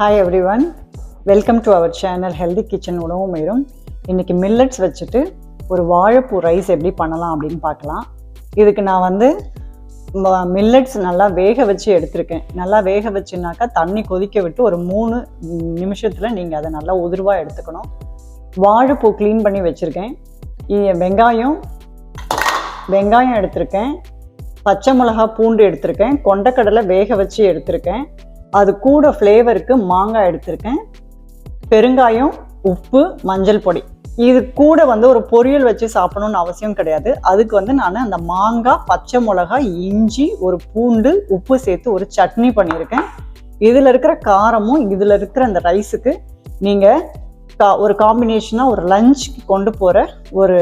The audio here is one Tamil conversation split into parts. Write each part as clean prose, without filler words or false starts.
Hi everyone, welcome to our channel healthy kitchen உணவு மேரும். இன்றைக்கி மில்லட்ஸ் வச்சுட்டு ஒரு வாழைப்பூ ரைஸ் எப்படி பண்ணலாம் அப்படின்னு பார்க்கலாம். இதுக்கு நான் வந்து மில்லட்ஸ் நல்லா வேக வச்சு எடுத்திருக்கேன். நல்லா வேக வச்சுனாக்கா தண்ணி கொதிக்க விட்டு ஒரு 3 நிமிஷத்தில் நீங்கள் அதை நல்லா உதிர்வாக எடுத்துக்கணும். வாழைப்பூ க்ளீன் பண்ணி வச்சுருக்கேன். வெங்காயம் எடுத்திருக்கேன், பச்சை மிளகா, பூண்டு எடுத்திருக்கேன், கொண்டைக்கடலை வேக வச்சு எடுத்திருக்கேன். அது கூட ஃப்ளேவருக்கு மாங்காய் எடுத்திருக்கேன், பெருங்காயம், உப்பு, மஞ்சள் பொடி. இது கூட வந்து ஒரு பொரியல் வச்சு சாப்பிடணும்னு அவசியம் கிடையாது. அதுக்கு வந்து நான் அந்த மாங்காய், பச்சை மிளகாய், இஞ்சி, ஒரு பூண்டு, உப்பு சேர்த்து ஒரு சட்னி பண்ணியிருக்கேன். இதில் இருக்கிற காரமும் இதில் இருக்கிற அந்த ரைஸுக்கு நீங்கள் ஒரு காம்பினேஷனாக ஒரு லஞ்சுக்கு கொண்டு போகிற ஒரு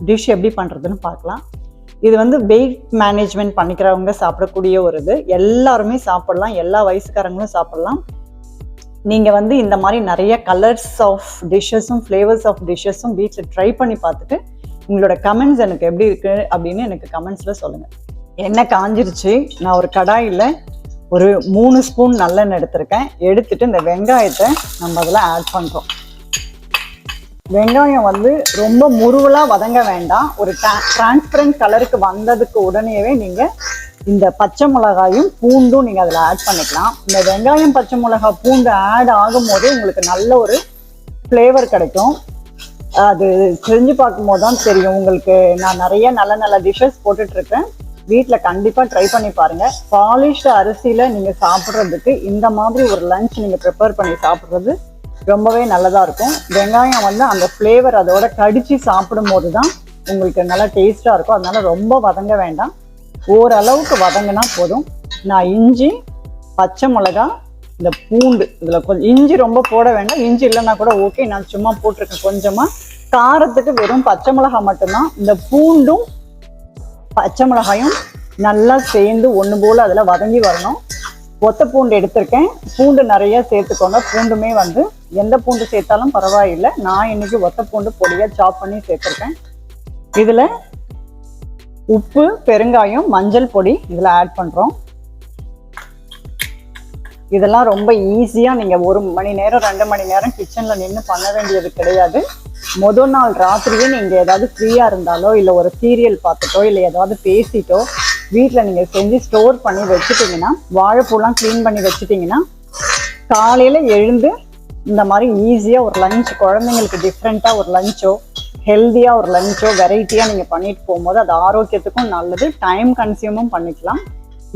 டிஷ் எப்படி பண்ணுறதுன்னு பார்க்கலாம். இது வந்து வெயிட் மேனேஜ்மெண்ட் பண்ணிக்கிறவங்க சாப்பிடக்கூடிய ஒரு இது. எல்லாருமே சாப்பிடலாம், எல்லா வயசுக்காரங்களும் சாப்பிடலாம். நீங்கள் வந்து இந்த மாதிரி நிறைய கலர்ஸ் ஆஃப் டிஷ்ஷஸும் ஃப்ளேவர்ஸ் ஆஃப் டிஷ்ஷஸும் வீட்டில் ட்ரை பண்ணி பார்த்துட்டு உங்களோட கமெண்ட்ஸ் எனக்கு எப்படி இருக்குது அப்படின்னு எனக்கு கமெண்ட்ஸில் சொல்லுங்கள். எண்ணெய் காஞ்சிருச்சு. நான் ஒரு கடாயில் ஒரு 3 ஸ்பூன் நல்லெண்ணெய் எடுத்திருக்கேன். எடுத்துட்டு இந்த வெங்காயத்தை நம்ம அதில் ஆட் பண்ணுறோம். வெங்காயம் வந்து ரொம்ப முருவலாக வதங்க வேண்டாம். ஒரு டிரான்ஸ்பரண்ட் கலருக்கு வந்ததுக்கு உடனேவே நீங்கள் இந்த பச்சை மிளகாயும் பூண்டும் நீங்கள் அதில் ஆட் பண்ணிக்கலாம். இந்த வெங்காயம், பச்சை மிளகாய், பூண்டு ஆட் ஆகும்போது உங்களுக்கு நல்ல ஒரு ஃப்ளேவர் கிடைக்கும். அது செஞ்சு பார்க்கும்போது தான் தெரியும் உங்களுக்கு. நான் நிறைய நல்ல டிஷ்ஷஸ் போட்டுட்ருக்கேன். வீட்டில் கண்டிப்பாக ட்ரை பண்ணி பாருங்கள். பாலிஷ்டு அரிசியில் நீங்கள் சாப்பிட்றதுக்கு இந்த மாதிரி ஒரு லஞ்ச் நீங்கள் ப்ரிப்பேர் பண்ணி சாப்பிட்றது ரொம்பவே நல்லதாக இருக்கும். வெங்காயம் வந்து அந்த ஃப்ளேவர் அதோட கடிச்சு சாப்பிடும் போது தான் உங்களுக்கு நல்லா டேஸ்ட்டாக இருக்கும். அதனால ரொம்ப வதங்க வேண்டாம், ஓரளவுக்கு வதங்கினா போதும். நான் இஞ்சி, பச்சை மிளகா, இந்த பூண்டு, இதில் கொஞ்சம் இஞ்சி ரொம்ப போட வேண்டாம். இஞ்சி இல்லைன்னா கூட ஓகே, நான் சும்மா போட்டிருக்கேன் கொஞ்சமாக. காரத்துக்கு வெறும் பச்சை மிளகாய் மட்டும்தான். இந்த பூண்டும் பச்சை மிளகாயும் நல்லா சேர்ந்து ஒன்று போல் அதில் வதங்கி வரணும். ஒத்த பூண்டு எடுத்திருக்கேன். பூண்டு நிறைய சேர்த்துக்கோங்க. பூண்டுமே வந்து எந்த பூண்டு சேர்த்தாலும் பரவாயில்லை. நான் இன்னைக்கு ஒத்த பூண்டு பொடியாக சாப் பண்ணி சேர்த்துருக்கேன். இதில் உப்பு, பெருங்காயம், மஞ்சள் பொடி இதில் ஆட் பண்ணுறோம். இதெல்லாம் ரொம்ப ஈஸியாக நீங்கள் 1 மணி நேரம் 2 மணி நேரம் கிச்சனில் நின்று பண்ண வேண்டியது கிடையாது. முதல் நாள் ராத்திரியே நீங்கள் ஏதாவது ஃப்ரீயாக இருந்தாலோ இல்லை ஒரு சீரியல் பார்த்துட்டோ இல்லை ஏதாவது பேசிட்டோ வீட்டில் நீங்கள் செஞ்சு ஸ்டோர் பண்ணி வச்சுட்டிங்கன்னா, வாழைப்பூலாம் க்ளீன் பண்ணி வச்சுட்டிங்கன்னா, காலையில் எழுந்து இந்த மாதிரி ஈஸியாக ஒரு லஞ்ச், குழந்தைங்களுக்கு டிஃப்ரெண்ட்டாக ஒரு லஞ்சோ, ஹெல்த்தியாக ஒரு லஞ்சோ, வெரைட்டியாக நீங்கள் பண்ணிட்டு போகும்போது அது ஆரோக்கியத்துக்கும் நல்லது, டைம் கன்சியூமும் பண்ணிக்கலாம்.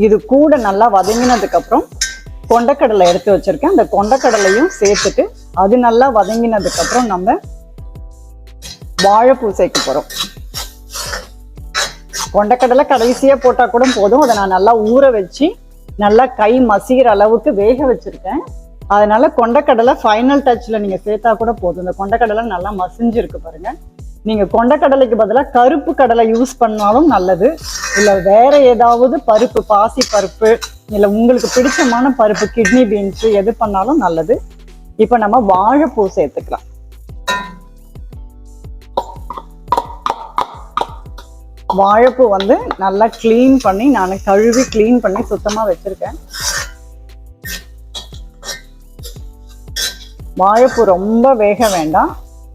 இது கூட நல்லா வதங்கினதுக்கப்புறம் கொண்டைக்கடலை எடுத்து வச்சுருக்கேன். அந்த கொண்டைக்கடலையும் சேர்த்துட்டு அது நல்லா வதங்கினதுக்கப்புறம் நம்ம வாழைப்பூ சேர்க்க போகிறோம். கொண்டைக்கடலை கடைசியாக போட்டால் கூட போதும். அதை நான் நல்லா ஊற வச்சு நல்லா கை மசிகிற அளவுக்கு வேக வச்சுருக்கேன். அதனால கொண்டைக்கடலை ஃபைனல் டச்சில் நீங்கள் சேர்த்தா கூட போதும். இந்த கொண்டைக்கடலை நல்லா மசிஞ்சிருக்கு பாருங்கள். நீங்கள் கொண்டைக்கடலைக்கு பதிலாக கருப்பு கடலை யூஸ் பண்ணாலும் நல்லது. இல்லை வேறு ஏதாவது பருப்பு, பாசி பருப்பு, இல்லை உங்களுக்கு பிடிச்சமான பருப்பு, கிட்னி பீன்ஸு, எது பண்ணாலும் நல்லது. இப்போ நம்ம வாழைப்பூ சேர்த்துக்கலாம். வாழைப்பூ வந்து நல்லா க்ளீன் பண்ணி நான் கழுவி க்ளீன் பண்ணி சுத்தமாக வச்சுருக்கேன். வாழைப்பூ ரொம்ப வேக வேண்டாம்.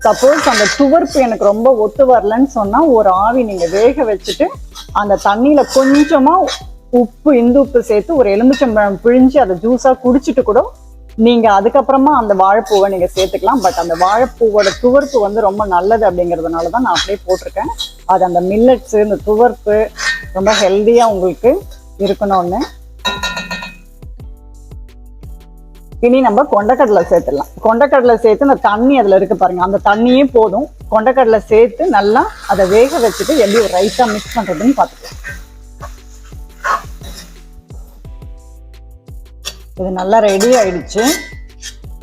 சப்போஸ் அந்த துவர்ப்பு எனக்கு ரொம்ப ஒத்து வரலன்னு சொன்னால் ஒரு ஆவி நீங்கள் வேக வச்சுட்டு அந்த தண்ணியில் கொஞ்சமாக உப்பு, இந்து உப்பு சேர்த்து ஒரு எலுமிச்சம்பழம் பிழிஞ்சு அதை ஜூஸாக குடிச்சிட்டு கூட நீங்கள் அதுக்கப்புறமா அந்த வாழைப்பூவை நீங்கள் சேர்த்துக்கலாம். பட் அந்த வாழைப்பூவோட துவர்ப்பு வந்து ரொம்ப நல்லது அப்படிங்கிறதுனால தான் நான் அப்படியே போட்டிருக்கேன். அது அந்த மில்லட்ஸு, இந்த துவர்ப்பு ரொம்ப ஹெல்த்தியாக உங்களுக்கு இருக்கணும்னு. இனி நம்ம கொண்டைக்கடலை சேர்த்துடலாம். கொண்டைக்கடலை சேர்த்து அந்த தண்ணி அதில் இருக்கு பாருங்க, அந்த தண்ணியே போதும். கொண்டைக்கடலை சேர்த்து நல்லா அதை வேக வச்சுட்டு எப்படி ஒரு ரைஸாக மிக்ஸ் பண்ணுறதுன்னு பார்த்துக்கலாம். இது நல்லா ரெடி ஆயிடுச்சு.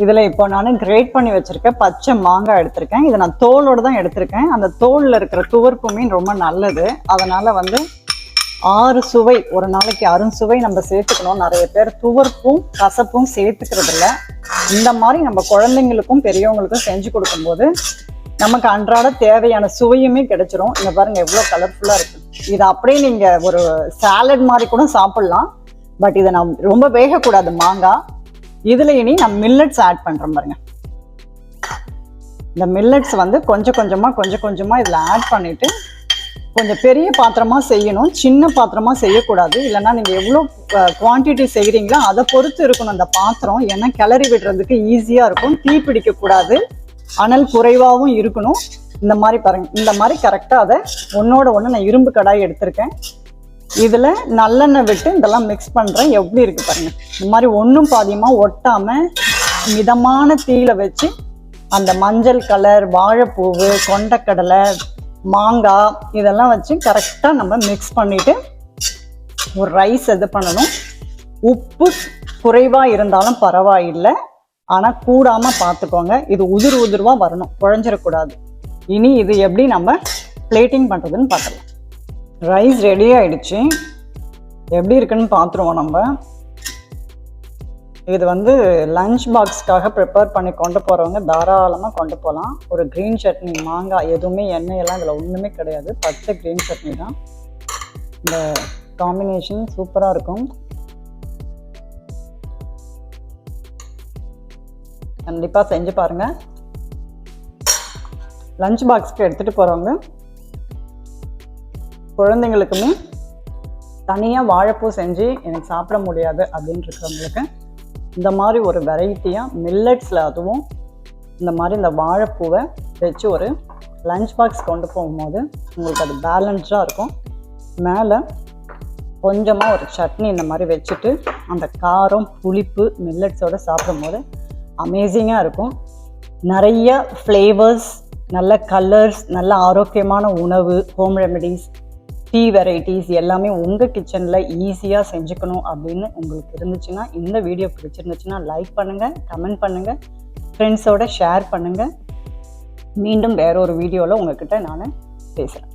இதில் இப்போ நான் கிரேட் பண்ணி வச்சுருக்கேன் பச்சை மாங்காய் எடுத்திருக்கேன். இதை நான் தோலோடு தான் எடுத்திருக்கேன். அந்த தோலில் இருக்கிற துவர்ப்புமே ரொம்ப நல்லது. அதனால் வந்து 6 சுவை, ஒரு நாளைக்கு 6 சுவை நம்ம சேர்த்துக்கணும். நிறைய பேர் துவர்ப்பும் கசப்பும் சேர்த்துக்கிறதில்ல. இந்த மாதிரி நம்ம குழந்தைங்களுக்கும் பெரியவங்களுக்கும் செஞ்சு கொடுக்கும்போது நமக்கு அன்றாட தேவையான சுவையுமே கிடைச்சிரும். இங்கே பாருங்கள் எவ்வளோ கலர்ஃபுல்லாக இருக்குது. இதை அப்படியே நீங்கள் ஒரு சாலட் மாதிரி கூட சாப்பிட்லாம். பட் இதை நான் ரொம்ப வேகக்கூடாது மாங்காய். இதுல இனி நான் மில்லட்ஸ் ஆட் பண்றேன் பாருங்க. இந்த மில்லட்ஸ் வந்து கொஞ்சம் கொஞ்சமா இதுல ஆட் பண்ணிட்டு கொஞ்சம் பெரிய பாத்திரமா செய்யணும், சின்ன பாத்திரமா செய்யக்கூடாது. இல்லைன்னா நீங்க எவ்வளோ குவான்டிட்டி செய்கிறீங்களோ அதை பொறுத்து இருக்கணும் அந்த பாத்திரம். ஏன்னா கிளறி விடுறதுக்கு ஈஸியா இருக்கும், தீ பிடிக்க கூடாது, அனல் குறைவாகவும் இருக்கணும். இந்த மாதிரி பாருங்க, இந்த மாதிரி கரெக்டாக அதை ஒன்னோட ஒன்று நான் இரும்பு கடாய் எடுத்திருக்கேன். இதில் நல்லெண்ணெய் விட்டு இதெல்லாம் மிக்ஸ் பண்ணுறேன். எப்படி இருக்கு பாருங்க. இந்த மாதிரி ஒன்றும் பாதியமாக ஒட்டாமல் மிதமான தீயில வச்சு அந்த மஞ்சள் கலர், வாழைப்பூவு, கொண்டக்கடலை, மாங்காய் இதெல்லாம் வச்சு கரெக்டாக நம்ம மிக்ஸ் பண்ணிட்டு ஒரு ரைஸ் இது பண்ணணும். உப்பு குறைவாக இருந்தாலும் பரவாயில்லை, ஆனால் கூடாமல் பார்த்துக்கோங்க. இது உதிர்வாக வரணும், குழஞ்சிடக்கூடாது. இனி இது எப்படி நம்ம பிளேட்டிங் பண்ணுறதுன்னு பார்க்கலாம். ரைஸ் ரெடி ஆயிடுச்சு. எப்படி இருக்குன்னு பார்த்துருவோம் நம்ம. இது வந்து லஞ்ச் பாக்ஸ்க்காக ப்ரிப்பேர் பண்ணி கொண்டு போகிறவங்க தாராளமாக கொண்டு போகலாம். ஒரு க்ரீன் சட்னி, மாங்காய், எதுவுமே எண்ணெயெல்லாம் இதில் ஒன்றுமே கிடையாது, பச்சை க்ரீன் சட்னி தான். இந்த காம்பினேஷன் சூப்பராக இருக்கும். கண்டிப்பாக செஞ்சு பாருங்கள். லஞ்ச் பாக்ஸ்க்கு எடுத்துகிட்டு போகிறவங்க, குழந்தைங்களுக்குமே தனியாக வாழைப்பூ செஞ்சு எனக்கு சாப்பிட முடியாது அப்படின்னு இருக்கிறவங்களுக்கு இந்த மாதிரி ஒரு வெரைட்டியாக மில்லட்ஸில் அதுவும் இந்த மாதிரி இந்த வாழைப்பூவை வச்சு ஒரு லஞ்ச் பாக்ஸ் கொண்டு போகும்போது உங்களுக்கு அது பேலன்ஸ்டாக இருக்கும். மேலே கொஞ்சமாக ஒரு சட்னி இந்த மாதிரி வச்சுட்டு அந்த காரம், புளிப்பு மில்லட்ஸோடு சாப்பிடும்போது அமேசிங்காக இருக்கும். நிறைய ஃப்ளேவர்ஸ், நல்ல கலர்ஸ், நல்ல ஆரோக்கியமான உணவு, ஹோம் ரெமெடிஸ், டீ வெரைட்டிஸ் எல்லாமே உங்கள் கிச்சனில் ஈஸியாக செஞ்சுக்கணும் அப்படின்னு உங்களுக்கு இருந்துச்சுன்னா, இந்த வீடியோ பிடிச்சிருந்துச்சுன்னா லைக் பண்ணுங்கள், கமெண்ட் பண்ணுங்கள், ஃப்ரெண்ட்ஸோட ஷேர் பண்ணுங்கள். மீண்டும் வேற ஒரு வீடியோவில் உங்ககிட்ட நான் பேசுகிறேன்.